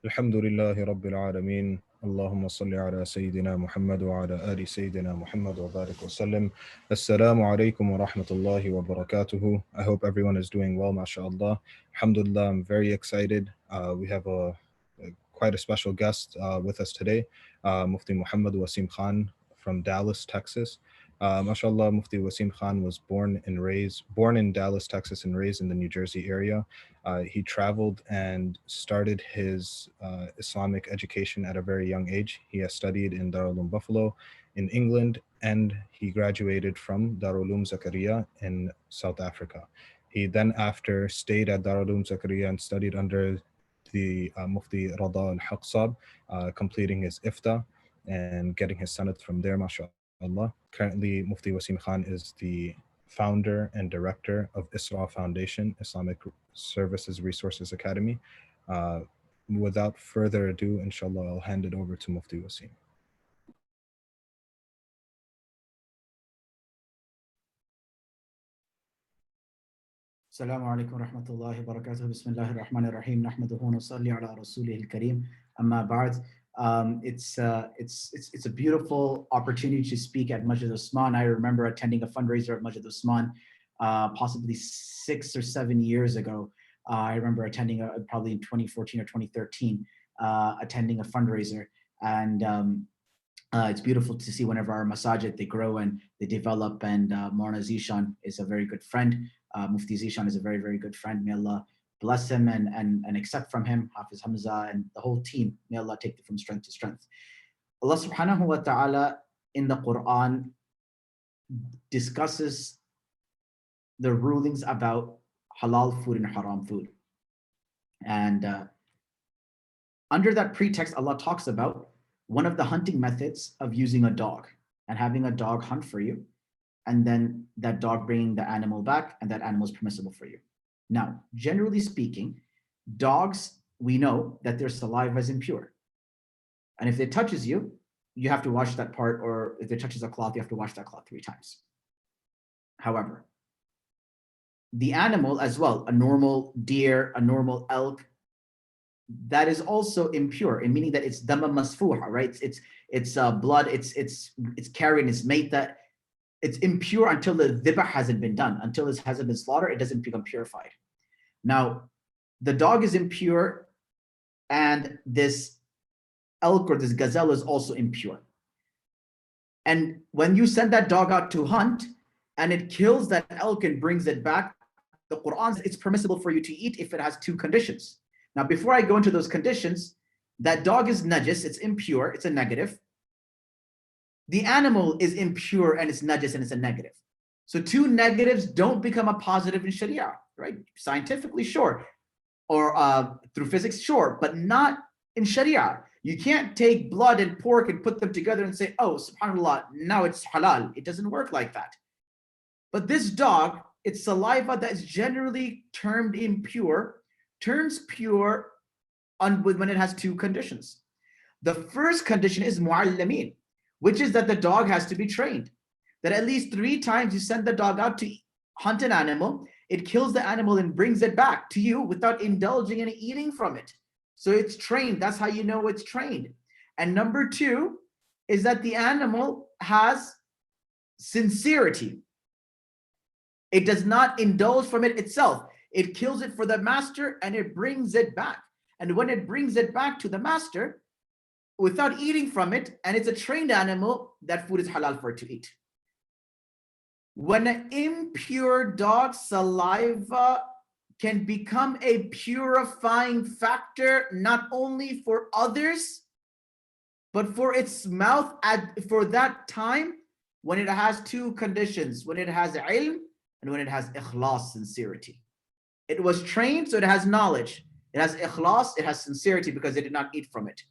الحمد لله رب العالمين اللهم صل على سيدنا محمد وعلى آل سيدنا محمد وبارك وسلم. Assalamu alaikum wa rahmatullahi wa barakatuhu. I hope everyone is doing well, mashallah. Alhamdulillah, I'm very excited. We have quite a special guest with us today, Mufti Muhammad Wasim Khan from Dallas, Texas. MashaAllah, Mufti Wasim Khan was born in Dallas, Texas, and raised in the New Jersey area. He traveled and started his Islamic education at a very young age. He has studied in Darul Uloom Buffalo in England, and he graduated from Darul Uloom Zakaria in South Africa. He then, after, stayed at Darul Uloom Zakaria and studied under the Mufti Rada al-Haqsab, completing his ifta and getting his sanad from there, mashallah. Currently, Mufti Wasim Khan is the founder and director of Isra Foundation, Islamic Services Resources Academy. Uh, Without further ado, inshallah, I'll hand it over to Mufti Wasim. السلام عليكم ورحمة الله وبركاته. بسم الله الرحمن الرحيم. نحمده ونصلي على رسوله الكريم. أما بعد. It's a beautiful opportunity to speak at Masjid Usman. I remember attending a fundraiser at Masjid Usman, possibly 6 or 7 years ago. I remember attending probably in 2014 or 2013, attending a fundraiser, and it's beautiful to see whenever our masajid, they grow and they develop, and Maulana Zishan is a very good friend. Mufti Zishan is a very, very good friend. May Allah bless him and accept from him, Hafiz Hamza and the whole team. May Allah take it from strength to strength. Allah subhanahu wa ta'ala in the Quran discusses the rulings about halal food and haram food. And under that pretext, Allah talks about one of the hunting methods of using a dog and having a dog hunt for you, and then that dog bringing the animal back, and that animal is permissible for you. Now, generally speaking, dogs, we know that their saliva is impure. And if it touches you, you have to wash that part, or if it touches a cloth, you have to wash that cloth 3 times. However, the animal as well, a normal deer, a normal elk, that is also impure, in meaning that it's dama masfuha, right? It's blood, it's carrying, it's made that it's impure until the dhibah hasn't been done, until it hasn't been slaughtered, it doesn't become purified. Now, the dog is impure, and this elk or this gazelle is also impure. And when you send that dog out to hunt and it kills that elk and brings it back, the Quran says it's permissible for you to eat if it has 2 conditions. Now, before I go into those conditions, that dog is najis, it's impure, it's a negative. The animal is impure and it's najis and it's a negative. So 2 negatives don't become a positive in Sharia, right? Scientifically, sure. Or through physics, sure, but not in Sharia. You can't take blood and pork and put them together and say, oh, subhanAllah, now it's halal. It doesn't work like that. But this dog, its saliva that is generally termed impure, turns pure when it has 2 conditions. The first condition is mu'allamin, which is that the dog has to be trained. That at least 3 times you send the dog out to hunt an animal, it kills the animal and brings it back to you without indulging in eating from it. So it's trained. That's how you know it's trained. And number 2 is that the animal has sincerity. It does not indulge from it itself. It kills it for the master and it brings it back. And when it brings it back to the master, without eating from it, and it's a trained animal, that food is halal for it to eat. When an impure dog's saliva can become a purifying factor, not only for others, but for its mouth for that time, when it has 2 conditions, when it has ilm and when it has ikhlas, sincerity. It was trained, so it has knowledge. It has ikhlas, it has sincerity because it did not eat from it.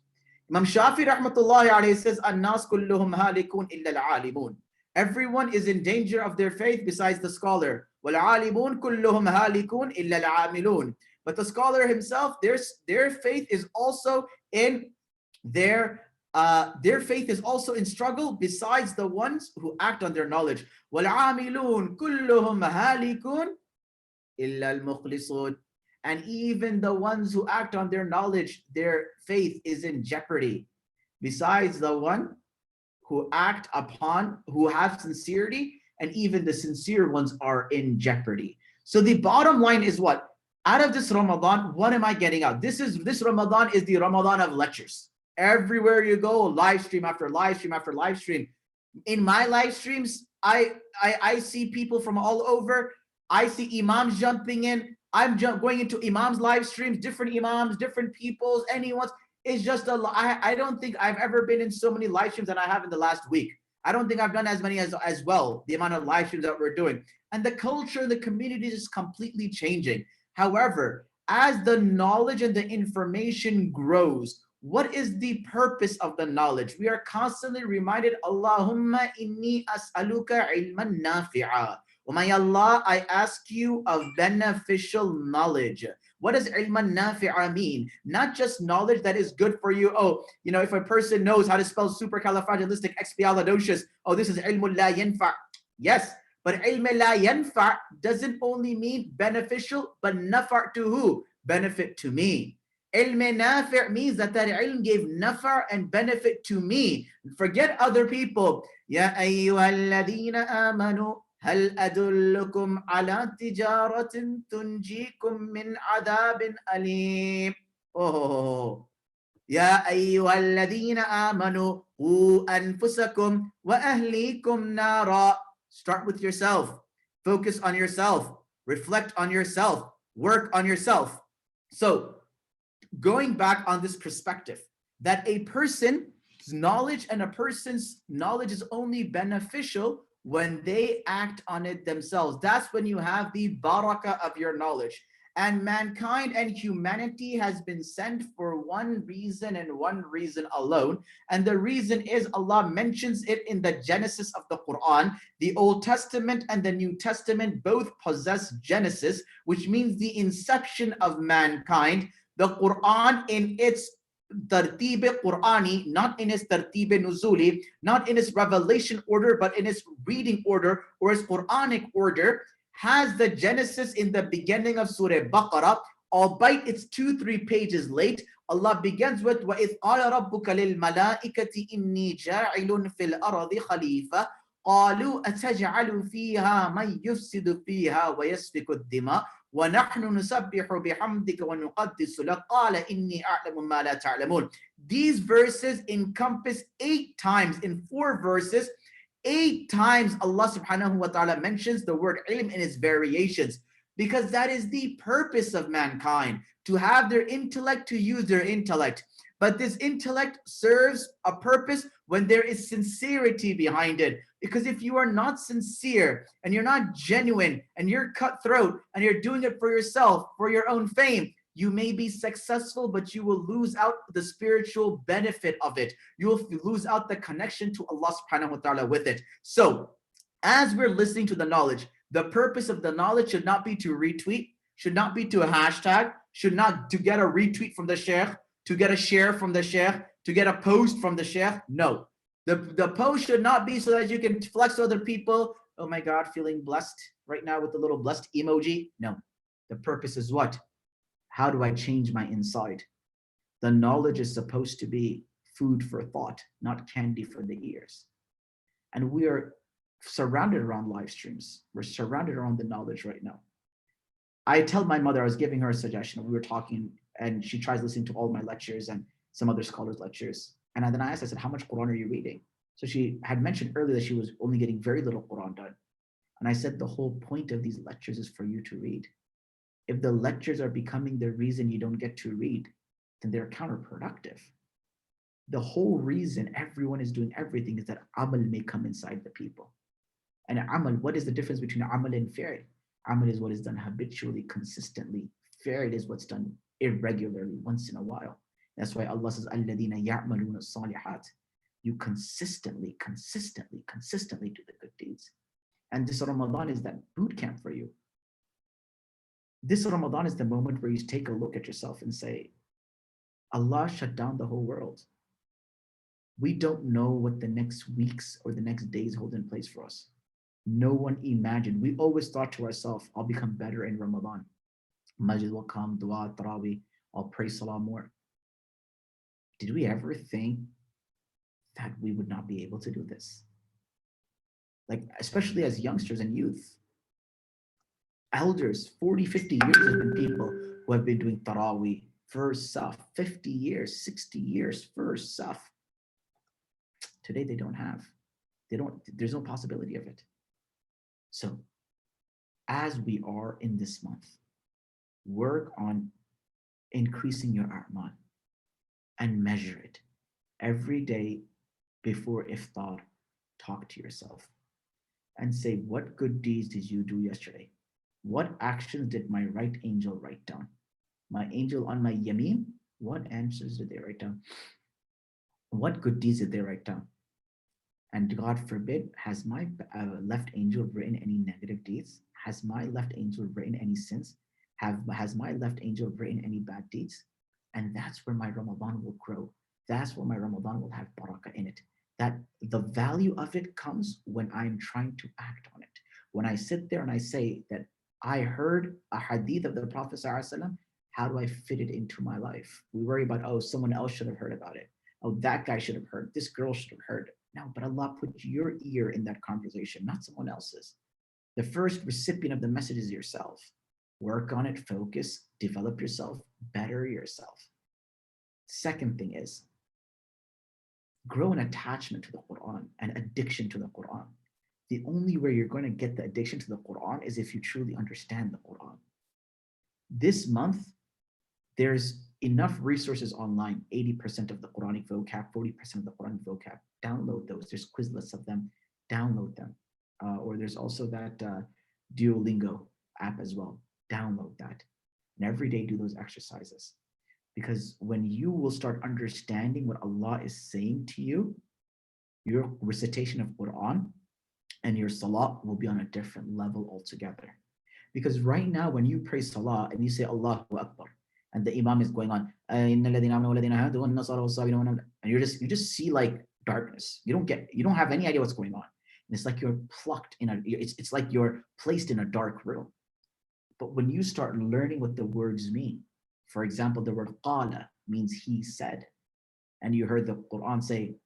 Imam Shafi rahmatullahi alayhi says, "An-nas kulluhum halikun illa al-alimun." Everyone is in danger of their faith besides the scholar. وَالْعَالِمُونَ كُلُّهُمْ هَالِكُونَ إِلَّا الْعَامِلُونَ. But the scholar himself, their faith is also in their faith is also in struggle besides the ones who act on their knowledge. وَالْعَامِلُونَ كُلُّهُمْ هَالِكُونَ إِلَّا الْمُخْلِصُونَ. And even the ones who act on their knowledge, their faith is in jeopardy. Besides the one who act upon, who have sincerity, and even the sincere ones are in jeopardy. So the bottom line is what? Out of this Ramadan, what am I getting out? This Ramadan is the Ramadan of lectures. Everywhere you go, live stream after live stream after live stream. In my live streams, I see people from all over. I see imams jumping in. Going into imams live streams, different imams, different peoples, anyone's. It's just I don't think I've ever been in so many live streams that I have in the last week. I don't think I've done as many as well, the amount of live streams that we're doing. And the culture, the community is completely changing. However, as the knowledge and the information grows, what is the purpose of the knowledge? We are constantly reminded, Allahumma inni as'aluka ilman nafi'a. Oh my Allah, I ask you of beneficial knowledge. What does ilman nafi'a mean? Not just knowledge that is good for you. Oh, if a person knows how to spell supercalifragilisticexpialidocious, oh, this is ilmul la yanfa'. Yes, but ilm la yanfa' doesn't only mean beneficial, but nafa' to who? Benefit to me. Ilm nafi' means that ilm gave nafa' and benefit to me. Forget other people. Ya ayyuhalladhina amanu هل أدلكم على تجارة تنجيكم من عذاب أليم. Oh, يا أيها الذين آمنوا قوا أنفسكم وأهليكم نارا. Start with yourself. Focus on yourself. Reflect on yourself. Work on yourself. So, going back on this perspective, that a person's knowledge and a person's knowledge is only beneficial when they act on it themselves. That's when you have the barakah of your knowledge. And mankind and humanity has been sent for one reason and one reason alone. And the reason is Allah mentions it in the Genesis of the Quran. The Old Testament and the New Testament both possess Genesis, which means the inception of mankind. The Quran in its tartib Qur'ani, not in its tartib nuzuli, not in its revelation order, but in its reading order or its Quranic order, has the Genesis in the beginning of Surah Baqarah, albeit it's 2-3 pages late. Allah begins with وَإِذْ قَالَ رَبُّكَ لِلْمَلَائِكَةِ إِنِّي جَاعِلٌ فِي الْأَرْضِ خَلِيفَةً قالوا أتجعل فيها من يفسد فيها ويسفك الدماء ونحن نسبح بحمدك ونقدس لك قال إني أعلم ما لا تعلمون. These verses encompass 8 times in 4 verses. 8 times Allah subhanahu wa ta'ala mentions the word ilm in its variations, because that is the purpose of mankind, to have their intellect, to use their intellect. But this intellect serves a purpose when there is sincerity behind it. Because if you are not sincere and you're not genuine and you're cutthroat and you're doing it for yourself, for your own fame, you may be successful, but you will lose out the spiritual benefit of it. You will lose out the connection to Allah subhanahu wa ta'ala with it. So as we're listening to the knowledge, the purpose of the knowledge should not be to retweet, should not be to a hashtag, should not to get a retweet from the sheikh, to get a share from the sheikh, to get a post from the sheikh. No. The post should not be so that you can flex to other people. Oh my God, feeling blessed right now with the little blessed emoji. No. The purpose is what? How do I change my inside? The knowledge is supposed to be food for thought, not candy for the ears. And we are surrounded around live streams. We're surrounded around the knowledge right now. I tell my mother, I was giving her a suggestion. We were talking and she tries listening to all my lectures and some other scholars' lectures. And then I asked, I said, how much Quran are you reading? So she had mentioned earlier that she was only getting very little Quran done. And I said, the whole point of these lectures is for you to read. If the lectures are becoming the reason you don't get to read, then they're counterproductive. The whole reason everyone is doing everything is that amal may come inside the people. And amal, what is the difference between amal and fi'l? Amal is what is done habitually, consistently. Fi'l is what's done irregularly, once in a while. That's why Allah says, الَّذِينَ يَعْمَلُونَ الصَّالِحَاتِ. You consistently do the good deeds. And this Ramadan is that boot camp for you. This Ramadan is the moment where you take a look at yourself and say, Allah shut down the whole world. We don't know what the next weeks or the next days hold in place for us. No one imagined. We always thought to ourselves, I'll become better in Ramadan. Masjid will come, dua, tarawih, I'll pray salah more. Did we ever think that we would not be able to do this? Like, especially as youngsters and youth, elders, 40, 50 years have been people who have been doing tarawih, first saf, 50 years, 60 years, first saf. Today they don't have. There's no possibility of it. So as we are in this month, work on increasing your a'mal and measure it. Every day before iftar, talk to yourself and say, what good deeds did you do yesterday? What actions did my right angel write down? My angel on my yameen, what answers did they write down? What good deeds did they write down? And God forbid, has my left angel written any negative deeds? Has my left angel written any sins? Has my left angel written any bad deeds? And that's where my Ramadan will grow. That's where my Ramadan will have barakah in it. That the value of it comes when I'm trying to act on it. When I sit there and I say that I heard a hadith of the Prophet ﷺ, how do I fit it into my life? We worry about, oh, someone else should have heard about it. Oh, that guy should have heard. This girl should have heard. No, but Allah put your ear in that conversation, not someone else's. The first recipient of the message is yourself. Work on it, focus, develop yourself, better yourself. Second thing is grow an attachment to the Quran, an addiction to the Quran. The only way you're going to get the addiction to the Quran is if you truly understand the Quran. This month, there's enough resources online, 80% of the Quranic vocab, 40% of the Quranic vocab. Download those. There's Quizlets of them. Download them. Or there's also that Duolingo app as well. Download that. And every day do those exercises. Because when you will start understanding what Allah is saying to you, your recitation of Quran and your salah will be on a different level altogether. Because right now, when you pray salah and you say Allahu Akbar, and the imam is going on, and you just see like darkness. You don't have any idea what's going on. And it's like you're plucked in it's like you're placed in a dark room. But when you start learning what the words mean, for example, the word qala means he said, and you heard the Quran say,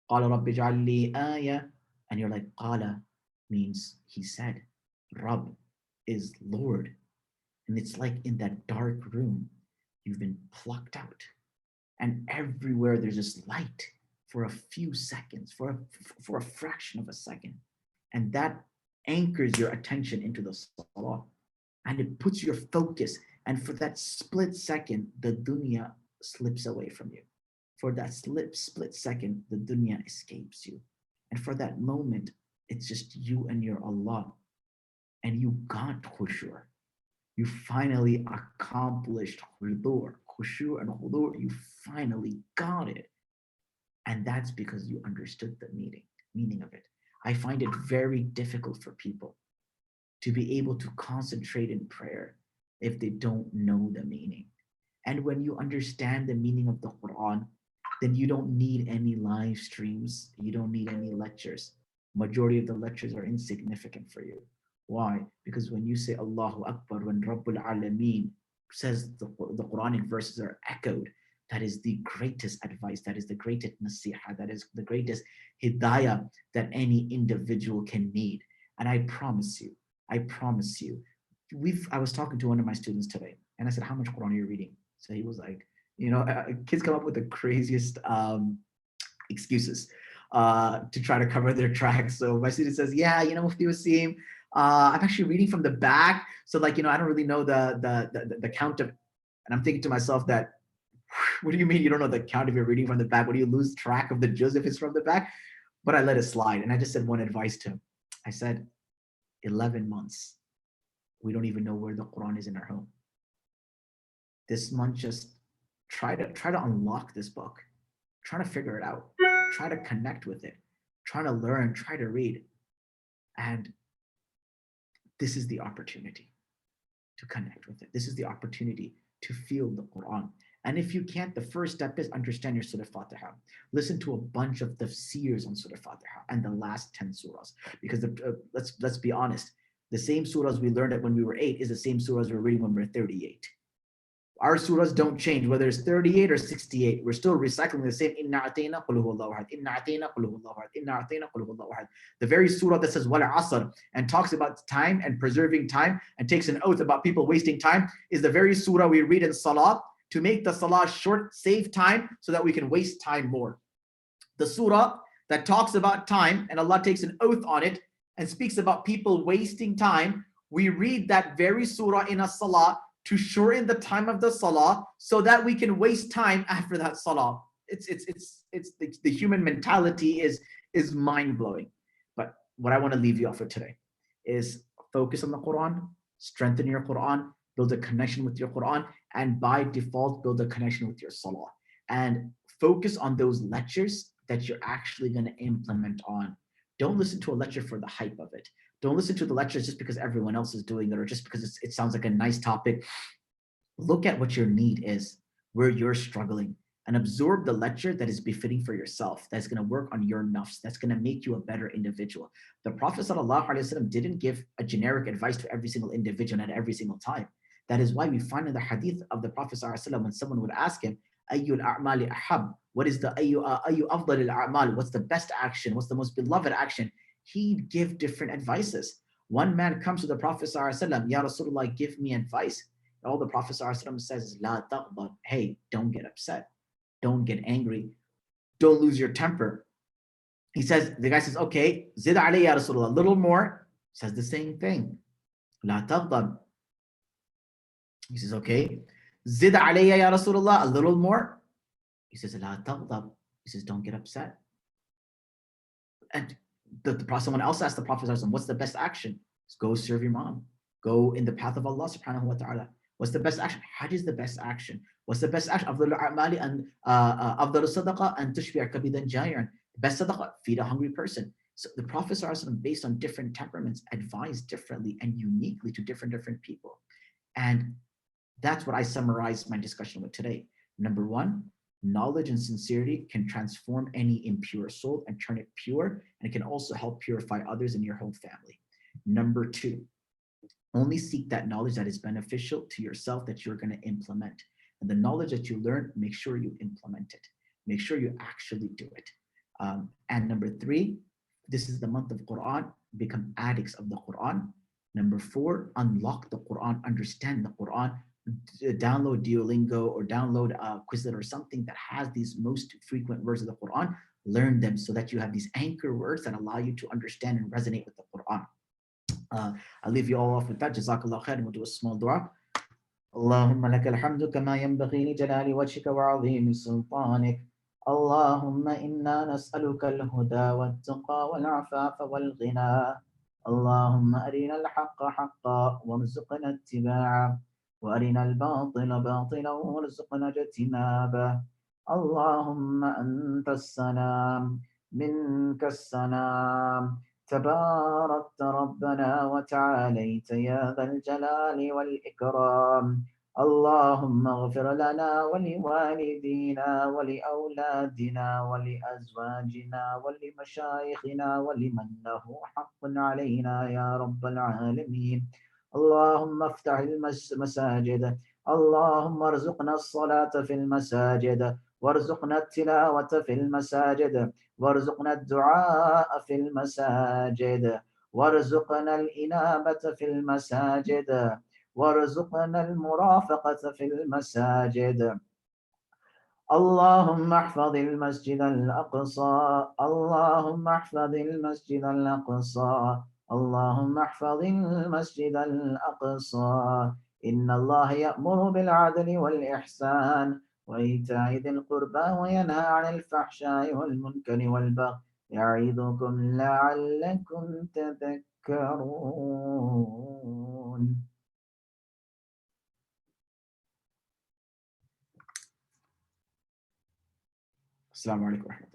qala rabbi ja'alli ayah, and you're like, qala means he said, Rabb is Lord. And it's like in that dark room, you've been plucked out. And everywhere there's this light for a few seconds, for a fraction of a second. And that anchors your attention into the salah. And it puts your focus. And for that split second, the dunya slips away from you. For that split second, the dunya escapes you. And for that moment, it's just you and your Allah. And you got khushu'. You finally accomplished khushu' and khudu'. You finally got it. And that's because you understood the meaning of it. I find it very difficult for people to be able to concentrate in prayer if they don't know the meaning. And when you understand the meaning of the Quran, then you don't need any live streams. You don't need any lectures. Majority of the lectures are insignificant for you. Why? Because when you say Allahu Akbar, when Rabbul Alameen says the Quranic verses are echoed, that is the greatest advice, that is the greatest Naseeha, that is the greatest hidayah that any individual can need. And I promise you, I was talking to one of my students today, and I said, how much Quran are you reading? So he was like, kids come up with the craziest excuses to try to cover their tracks. So my student says, yeah, Mufti Wasim, I'm actually reading from the back. So I don't really know the count of, and I'm thinking to myself that, what do you mean you don't know the count if you're reading from the back? What do you lose track of the juz if it's from the back? But I let it slide. And I just said one advice to him. I said, 11 months, we don't even know where the Quran is in our home. This month, just try to unlock this book. Try to figure it out. Try to connect with it. Try to learn, try to read. And this is the opportunity to connect with it. This is the opportunity to feel the Quran. And if you can't, the first step is understand your Surah Fatiha. Listen to a bunch of tafsirs on Surah Fatiha and the last 10 surahs. Because let's be honest, The same surahs we learned it when we were 8 is the same surahs we're reading when we're 38. Our surahs don't change, whether it's 38 or 68. We're still recycling the same Inna Atayna Qul Huwallahu Ahad, Inna Atayna Qul Huwallahu Ahad, Inna Atayna Qul Huwallahu Ahad. The very surah that says Wal Asr and talks about time and preserving time and takes an oath about people wasting time is the very surah we read in Salah to make the Salah short, save time so that we can waste time more. The surah that talks about time and Allah takes an oath on it and speaks about people wasting time, we read that very surah in a Salah to shorten the time of the salah so that we can waste time after that salah. It's the human mentality is mind-blowing. But what I want to leave you off with today is focus on the Quran, strengthen your Quran, build a connection with your Quran, and by default, build a connection with your salah. And focus on those lectures that you're actually going to implement on. Don't listen to a lecture for the hype of it. Don't listen to the lectures just because everyone else is doing it or just because it sounds like a nice topic. Look at what your need is, where you're struggling, and absorb the lecture that is befitting for yourself, that's going to work on your nafs, that's going to make you a better individual. The Prophet ﷺ didn't give a generic advice to every single individual at every single time. That is why we find in the hadith of the Prophet ﷺ when someone would ask him, Ayyul a'mali ahab, what is the ayyu afdal al-a'mal, what's the best action, what's the most beloved action? He'd give different advices. One man comes to the Prophet ﷺ, Ya Rasulullah, give me advice. All the Prophet ﷺ says is, La taghdab, hey, don't get upset. Don't get angry. Don't lose your temper. He says, the guy says, okay, zid alayya ya Rasulullah, a little more. He says the same thing. La taghdab. He says, okay, zid alayya ya Rasulullah, a little more. He says, La taghdab. He says, don't get upset. And someone else asked the Prophet, what's the best action? Says, go serve your mom. Go in the path of Allah subhanahu wa ta'ala. What's the best action? Hajj is the best action. What's the best action? Afdal al-a'mali and afdal al-sadaqa and tushbi'a kabidan ja'iran. Best sadaqah, feed a hungry person. So the Prophet ﷺ, based on different temperaments, advised differently and uniquely to different people. And that's what I summarize my discussion with today. Number one, knowledge and sincerity can transform any impure soul and turn it pure, and it can also help purify others in your whole family. Number two, only seek that knowledge that is beneficial to yourself that you're going to implement. And the knowledge that you learn, make sure you implement it. Make sure you actually do it. And number three, this is the month of Quran, become addicts of the Quran. Number four, unlock the Quran, understand the Quran, download Duolingo or download Quizlet or something that has these most frequent words of the Quran, learn them so that you have these anchor words that allow you to understand and resonate with the Quran. I'll leave you all off with that. Jazakallah khair, and we'll do a small dua. اللهم لك الحمد كما ينبغي لجلال وجهك وعظيم سلطانك. اللهم إنا نسألك الهدى والتقى والعفاف والغنى. اللهم أرنا الحق حقا وارزقنا اتباعه وأرنا الباطل باطلا وارزقنا اجتنابه. اللهم أنت السلام منك السلام تباركت ربنا وتعاليت يا ذا الجلال والإكرام. اللهم اغفر لنا ولوالدينا ولأولادنا ولأزواجنا ولمشايخنا ولمن له حق علينا يا رب العالمين. اللهم افتح المساجد. اللهم ارزقنا الصلاة في المساجد وارزقنا التلاوة في المساجد وارزقنا الدعاء في المساجد وارزقنا الإنابة في المساجد وارزقنا المرافقة في المساجد. اللهم احفظ المسجد الأقصى. اللهم احفظ المسجد الأقصى. اللهم احفظ المسجد الأقصى. إن الله يأمر بالعدل والإحسان وإيتاء ذي القربى وينهى عن الفحشاء والمنكر والبغي يعظكم لعلكم تذكرون. السلام عليكم ورحمة الله.